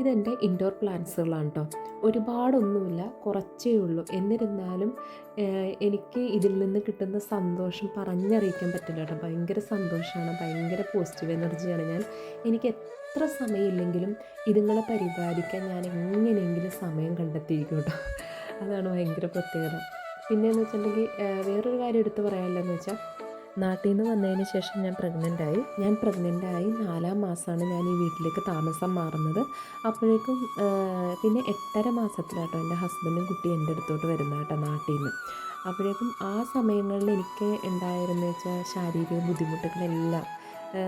ഇതെൻ്റെ ഇൻഡോർ പ്ലാന്റ്സുകളാണ് കേട്ടോ. ഒരുപാടൊന്നുമില്ല, കുറച്ചേ ഉള്ളൂ. എന്നിരുന്നാലും എനിക്ക് ഇതിൽ നിന്ന് കിട്ടുന്ന സന്തോഷം പറഞ്ഞറിയിക്കാൻ പറ്റില്ല കേട്ടോ. ഭയങ്കര സന്തോഷമാണ്, ഭയങ്കര പോസിറ്റീവ് എനർജിയാണ് എനിക്ക് എത്ര സമയമില്ലെങ്കിലും ഇതുങ്ങളെ പരിപാലിക്കാൻ ഞാൻ എങ്ങനെയെങ്കിലും സമയം കണ്ടെത്തിയിരിക്കും കേട്ടോ. അതാണ് ഭയങ്കര പ്രത്യേകത. പിന്നെയെന്ന് വെച്ചിട്ടുണ്ടെങ്കിൽ വേറൊരു കാര്യം എടുത്ത് പറയാനുള്ളതെന്ന് വെച്ചാൽ, നാട്ടിൽ നിന്ന് വന്നതിന് ശേഷം ഞാൻ പ്രഗ്നൻ്റായി. ഞാൻ പ്രഗ്നൻ്റായി 4-ാം മാസമാണ് ഞാൻ ഈ വീട്ടിലേക്ക് താമസം മാറുന്നത്. അപ്പോഴേക്കും പിന്നെ 8.5 മാസത്തിലാട്ടോ എൻ്റെ ഹസ്ബൻഡും കുട്ടി എൻ്റെ അടുത്തോട്ട് വരുന്നത് കേട്ടോ, നാട്ടിൽ നിന്ന്. അപ്പോഴേക്കും ആ സമയങ്ങളിൽ എനിക്ക് ഉണ്ടായിരുന്നത് വെച്ചാൽ ശാരീരിക ബുദ്ധിമുട്ടുകളെല്ലാം,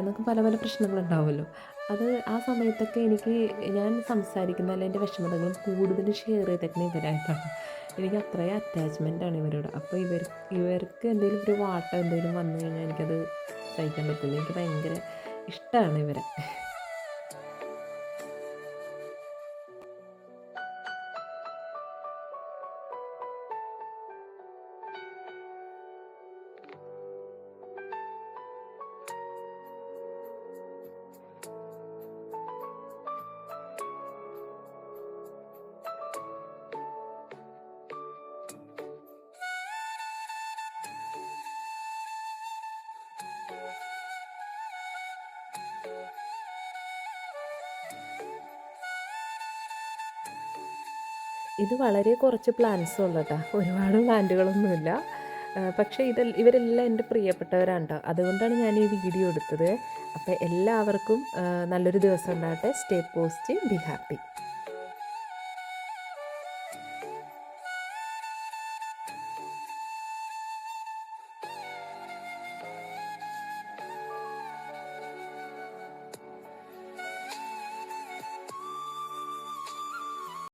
നമുക്ക് പല പല പ്രശ്നങ്ങളുണ്ടാവുമല്ലോ. അത് ആ സമയത്തൊക്കെ ഞാൻ സംസാരിക്കുന്ന അല്ലെങ്കിൽ എൻ്റെ വിഷമതകളും കൂടുതൽ ഷെയർ ചെയ്തേക്കുന്നത് ഇവരായിട്ടാണ്. എനിക്ക് അത്രയും അറ്റാച്ച്മെൻ്റാണ് ഇവരോട്. അപ്പോൾ ഇവർക്ക് എന്തെങ്കിലും ഒരു വാട്ടം എന്തെങ്കിലും വന്നു കഴിഞ്ഞാൽ എനിക്കത് സഹിക്കാൻ പറ്റില്ല. എനിക്ക് ഭയങ്കര ഇഷ്ടമാണ് ഇവരെ. ഇത് വളരെ കുറച്ച് പ്ലാന്റ്സേ ഉള്ളൂ കേട്ടോ, ഒരുപാട് പ്ലാന്റുകളൊന്നുമില്ല. പക്ഷേ ഇവരെല്ലാം എൻ്റെ പ്രിയപ്പെട്ടവരാണ് കേട്ടോ. അതുകൊണ്ടാണ് ഞാൻ ഈ വീഡിയോ എടുത്തത്. അപ്പോൾ എല്ലാവർക്കും നല്ലൊരു ദിവസം ഉണ്ടാകട്ടെ. Stay positive, be happy.